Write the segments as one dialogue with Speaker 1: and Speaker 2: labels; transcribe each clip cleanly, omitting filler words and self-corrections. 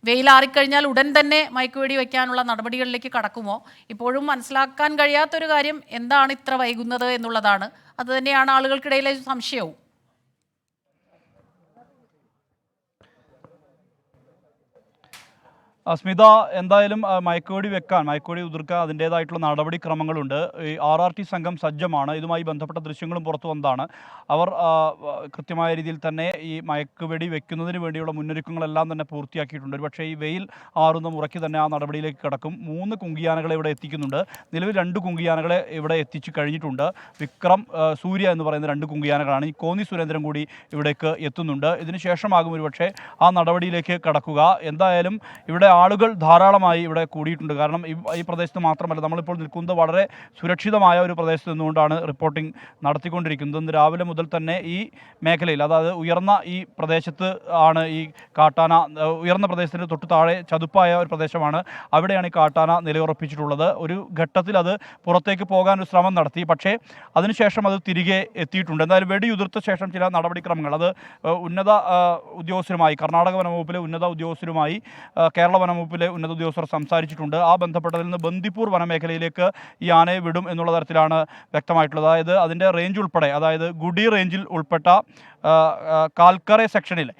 Speaker 1: വെയിലാറിക്കഴിഞ്ഞാൽ ഉടൻ തന്നെ മയക്കുവെടി വയ്ക്കാനുള്ള നടപടികളിലേക്ക് കടക്കുമോ? ഇപ്പോഴും മനസ്സിലാക്കാൻ കഴിയാത്തൊരു കാര്യം എന്താണ് ഇത്ര വൈകുന്നത് എന്നുള്ളതാണ്. അതുതന്നെയാണ് ആളുകൾക്കിടയിലെ സംശയവും.
Speaker 2: സ്മിത, എന്തായാലും മയക്കുവെടി വെക്കാൻ, മയക്കുവെടി ഉതിർക്കാൻ അതിൻ്റേതായിട്ടുള്ള നടപടിക്രമങ്ങളുണ്ട്. ഈ RRT സംഘം സജ്ജമാണ്. ഇതുമായി ബന്ധപ്പെട്ട ദൃശ്യങ്ങളും പുറത്തു വന്നതാണ്. അവർ കൃത്യമായ രീതിയിൽ തന്നെ ഈ മയക്കുവെടി വെക്കുന്നതിന് വേണ്ടിയുള്ള മുന്നൊരുക്കങ്ങളെല്ലാം തന്നെ പൂർത്തിയാക്കിയിട്ടുണ്ട്. പക്ഷേ ഈ വെയിൽ ആറുന്ന മുറയ്ക്ക് തന്നെ ആ നടപടിയിലേക്ക് കടക്കും. 3 കുങ്കിയാനകളെ ഇവിടെ എത്തിക്കുന്നുണ്ട്. നിലവിൽ 2 കുങ്കിയാനകളെ ഇവിടെ എത്തിച്ചു കഴിഞ്ഞിട്ടുണ്ട്. വിക്രം, സൂര്യ എന്ന് പറയുന്ന 2 കുങ്കിയാനകളാണ്. ഈ കോന്നി സുരേന്ദ്രൻ കൂടി ഇവിടേക്ക് എത്തുന്നുണ്ട്. ഇതിന് ശേഷമാകും ഒരുപക്ഷെ ആ നടപടിയിലേക്ക് കടക്കുക. എന്തായാലും ഇവിടെ ആളുകൾ ധാരാളമായി ഇവിടെ കൂടിയിട്ടുണ്ട്. കാരണം ഈ പ്രദേശത്ത് മാത്രമല്ല, നമ്മളിപ്പോൾ നിൽക്കുന്നത് വളരെ സുരക്ഷിതമായ ഒരു പ്രദേശത്ത് നിന്നുകൊണ്ടാണ് റിപ്പോർട്ടിംഗ് നടത്തിക്കൊണ്ടിരിക്കുന്നത്. ഇന്ന് രാവിലെ മുതൽ തന്നെ ഈ മേഖലയിൽ, അതായത് ഉയർന്ന ഈ പ്രദേശത്ത് ആണ് ഈ കാട്ടാന, ഉയർന്ന പ്രദേശത്തിന് തൊട്ട് താഴെ ചതുപ്പായ ഒരു പ്രദേശമാണ്. അവിടെയാണ് ഈ കാട്ടാന നിലയുറപ്പിച്ചിട്ടുള്ളത്. ഒരു ഘട്ടത്തിൽ അത് പുറത്തേക്ക് പോകാൻ ഒരു ശ്രമം നടത്തി, പക്ഷേ അതിനുശേഷം അത് തിരികെ എത്തിയിട്ടുണ്ട്. എന്തായാലും വെടിയുതിർത്ത ശേഷം ചില നടപടിക്രമങ്ങൾ അത് ഉന്നത ഉദ്യോഗസ്ഥരുമായി, കർണാടക വനംവകുപ്പിലെ ഉന്നത ഉദ്യോഗസ്ഥരുമായി കേരള വനംവകുപ്പിലെ ഉന്നത ഉദ്യോഗസ്ഥർ സംസാരിച്ചിട്ടുണ്ട്. ആ ബന്ധപ്പെട്ടതിൽ നിന്ന് ബന്ദിപ്പൂർ വനമേഖലയിലേക്ക് ഈ ആനയെ വിടും എന്നുള്ള തരത്തിലാണ് വ്യക്തമായിട്ടുള്ളത്. അതായത് അതിൻ്റെ റേഞ്ച് ഉൾപ്പെടെ, അതായത് ഗുഡി റേഞ്ചിൽ ഉൾപ്പെട്ട കാൽക്കറെ സെക്ഷനിൽ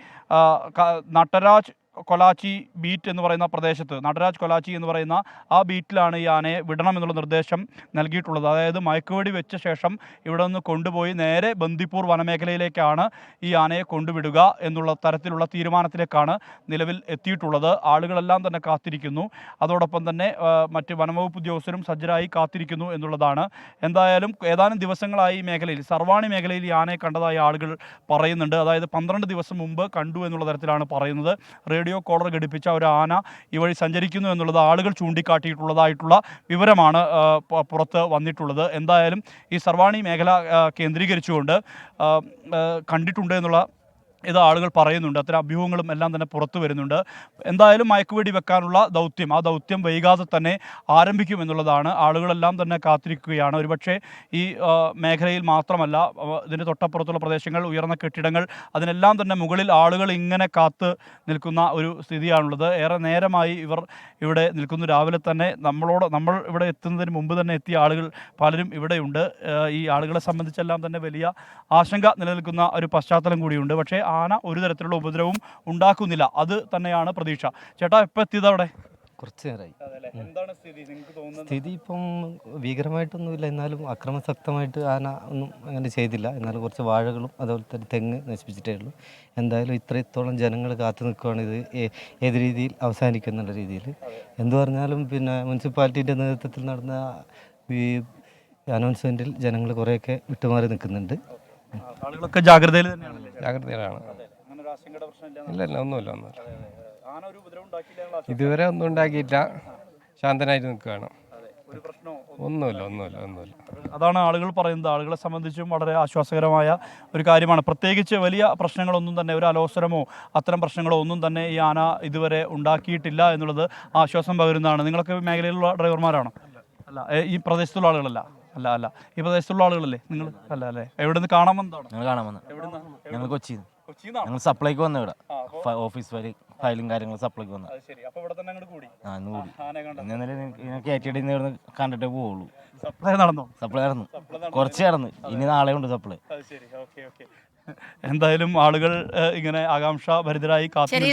Speaker 2: നട്ടരാജ് കൊലാച്ചി ബീറ്റ് എന്ന് പറയുന്ന പ്രദേശത്ത്, നടരാജ് കൊലാച്ചി എന്ന് പറയുന്ന ആ ബീറ്റിലാണ് ഈ ആനയെ വിടണം എന്നുള്ള നിർദ്ദേശം നൽകിയിട്ടുള്ളത്. അതായത് മയക്കുവെടി വെച്ച ശേഷം ഇവിടെ നിന്ന് കൊണ്ടുപോയി നേരെ ബന്ദിപ്പൂർ വനമേഖലയിലേക്കാണ് ഈ ആനയെ കൊണ്ടുവിടുക എന്നുള്ള തരത്തിലുള്ള തീരുമാനത്തിലേക്കാണ് നിലവിൽ എത്തിയിട്ടുള്ളത്. ആളുകളെല്ലാം തന്നെ കാത്തിരിക്കുന്നു. അതോടൊപ്പം തന്നെ മറ്റ് വനംവകുപ്പ് ഉദ്യോഗസ്ഥരും സജ്ജരായി കാത്തിരിക്കുന്നു എന്നുള്ളതാണ്. എന്തായാലും ഏതാനും ദിവസങ്ങളായി ഈ മേഖലയിൽ, സർവാണി മേഖലയിൽ ഈ ആനയെ കണ്ടതായി ആളുകൾ പറയുന്നുണ്ട്. അതായത് 12 ദിവസം മുമ്പ് കണ്ടു എന്നുള്ള തരത്തിലാണ് പറയുന്നത്. റേഡിയോ കോളർ ഘടിപ്പിച്ച ഒരു ആന ഈ വഴി സഞ്ചരിക്കുന്നു എന്നുള്ളത് ആളുകൾ ചൂണ്ടിക്കാട്ടിയിട്ടുള്ളതായിട്ടുള്ള വിവരമാണ് പുറത്ത് വന്നിട്ടുള്ളത്. എന്തായാലും ഈ സർവാണി മേഖല കേന്ദ്രീകരിച്ചുകൊണ്ട് കണ്ടിട്ടുണ്ട് എന്നുള്ള ഇത് ആളുകൾ പറയുന്നുണ്ട്. അത്തരം അഭ്യൂഹങ്ങളും എല്ലാം തന്നെ പുറത്തു വരുന്നുണ്ട്. എന്തായാലും മയക്കുവെടി വെക്കാനുള്ള ദൗത്യം, ആ ദൗത്യം വൈകാതെ തന്നെ ആരംഭിക്കുമെന്നുള്ളതാണ്. ആളുകളെല്ലാം തന്നെ കാത്തിരിക്കുകയാണ്. ഒരുപക്ഷെ ഈ മേഖലയിൽ മാത്രമല്ല, ഇതിൻ്റെ തൊട്ടപ്പുറത്തുള്ള പ്രദേശങ്ങൾ, ഉയർന്ന കെട്ടിടങ്ങൾ, അതിനെല്ലാം തന്നെ മുകളിൽ ആളുകൾ ഇങ്ങനെ കാത്ത് നിൽക്കുന്ന ഒരു സ്ഥിതിയാണുള്ളത്. ഏറെ നേരമായി ഇവർ ഇവിടെ നിൽക്കുന്നു. രാവിലെ തന്നെ നമ്മൾ ഇവിടെ എത്തുന്നതിന് മുമ്പ് തന്നെ എത്തിയ ആളുകൾ പലരും ഇവിടെയുണ്ട്. ഈ ആളുകളെ സംബന്ധിച്ചെല്ലാം തന്നെ വലിയ ആശങ്ക നിലനിൽക്കുന്ന ഒരു പശ്ചാത്തലം കൂടിയുണ്ട്. പക്ഷേ ആന ഒരു തരത്തിലുള്ള ഉപദ്രവവും ഉണ്ടാക്കുന്നില്ല. അത് തന്നെയാണ് പ്രതീക്ഷ. ചേട്ടാ, എപ്പോൾ എത്തിയത് അവിടെ?
Speaker 3: കുറച്ച് നേരമായി. സ്ഥിതി ഇപ്പം ഭീകരമായിട്ടൊന്നുമില്ല. എന്നാലും അക്രമാസക്തമായിട്ട് ആന ഒന്നും അങ്ങനെ ചെയ്തില്ല. എന്നാലും കുറച്ച് വാഴകളും അതുപോലെ തന്നെ തെങ്ങ് നശിപ്പിച്ചിട്ടേ ഉള്ളൂ. എന്തായാലും ഇത്രത്തോളം ജനങ്ങൾ കാത്തു നിൽക്കുകയാണ് ഇത് ഏത് രീതിയിൽ അവസാനിക്കുന്നുള്ള രീതിയിൽ. എന്തു പറഞ്ഞാലും പിന്നെ മുനിസിപ്പാലിറ്റിൻ്റെ നേതൃത്വത്തിൽ നടന്ന ഈ അനൗൺസ്മെൻറ്റിൽ ജനങ്ങൾ കുറേയൊക്കെ വിട്ടുമാറി നിൽക്കുന്നുണ്ട്.
Speaker 2: ആളുകളൊക്കെ ജാഗ്രതയിൽ തന്നെയാണ്.
Speaker 3: ജാഗ്രതയിലാണ്. ഇല്ല, ഒന്നുമില്ല. ഇതുവരെ ഒന്നും ഉണ്ടാക്കിയില്ല. ശാന്തനായിട്ട് നിൽക്കുകയാണ്. ഒന്നുമില്ല.
Speaker 2: അതാണ് ആളുകൾ പറയുന്നത്. ആളുകളെ സംബന്ധിച്ചും വളരെ ആശ്വാസകരമായ ഒരു കാര്യമാണ്. പ്രത്യേകിച്ച് വലിയ പ്രശ്നങ്ങളൊന്നും തന്നെ, ഒരു അലോസരമോ അത്തരം പ്രശ്നങ്ങളോ ഒന്നും തന്നെ ഈ ആന ഇതുവരെ ഉണ്ടാക്കിയിട്ടില്ല എന്നുള്ളത് ആശ്വാസം പകരുന്നതാണ്. നിങ്ങളൊക്കെ മേഖലയിലുള്ള ഡ്രൈവർമാരാണോ? അല്ല. ഈ പ്രദേശത്തുള്ള ആളുകളല്ല? അല്ല. ഈ പ്രദേശത്തുള്ള ആളുകളല്ലേ നിങ്ങൾ? അല്ലേ? എവിടെ നിന്ന് കാണാൻ വന്നതാണ്?
Speaker 4: ഞങ്ങൾ കൊച്ചിയിൽ ഞങ്ങൾ സപ്ലൈക്ക് വന്ന ഇവിടെ ഓഫീസ് വഴി ഫയലും കാര്യങ്ങളും സപ്ലൈക്ക് വന്ന കയറ്റിയിട്ട് കണ്ടിട്ടേ പോവുള്ളൂ.
Speaker 2: സപ്ലൈ നടന്നു?
Speaker 4: സപ്ലൈ നടന്നു, കുറച്ച് കടന്ന്. ഇനി നാളെ ഉണ്ട് സപ്ലൈ.
Speaker 2: എന്തായാലും ആളുകൾ ഇങ്ങനെ ആകാംക്ഷാഭരിതരായി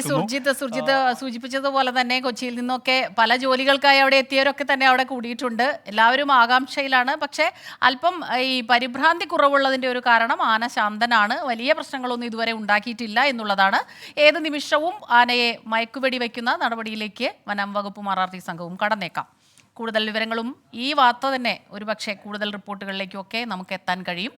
Speaker 1: സുർജിത്ത് സൂചിപ്പിച്ചതുപോലെ തന്നെ കൊച്ചിയിൽ നിന്നൊക്കെ പല ജോലികൾക്കായി അവിടെ എത്തിയവരൊക്കെ തന്നെ അവിടെ കൂടിയിട്ടുണ്ട്. എല്ലാവരും ആകാംക്ഷയിലാണ്. പക്ഷേ അല്പം ഈ പരിഭ്രാന്തി കുറവുള്ളതിൻ്റെ ഒരു കാരണം ആന ശാന്തനാണ്. വലിയ പ്രശ്നങ്ങളൊന്നും ഇതുവരെ ഉണ്ടാക്കിയിട്ടില്ല എന്നുള്ളതാണ്. ഏത് നിമിഷവും ആനയെ മയക്കുവെടി വയ്ക്കുന്ന നടപടിയിലേക്ക് വനം വകുപ്പും RRT സംഘവും കടന്നേക്കാം. കൂടുതൽ വിവരങ്ങളും ഈ വാർത്ത തന്നെ ഒരുപക്ഷെ കൂടുതൽ റിപ്പോർട്ടുകളിലേക്കൊക്കെ നമുക്ക് എത്താൻ കഴിയും.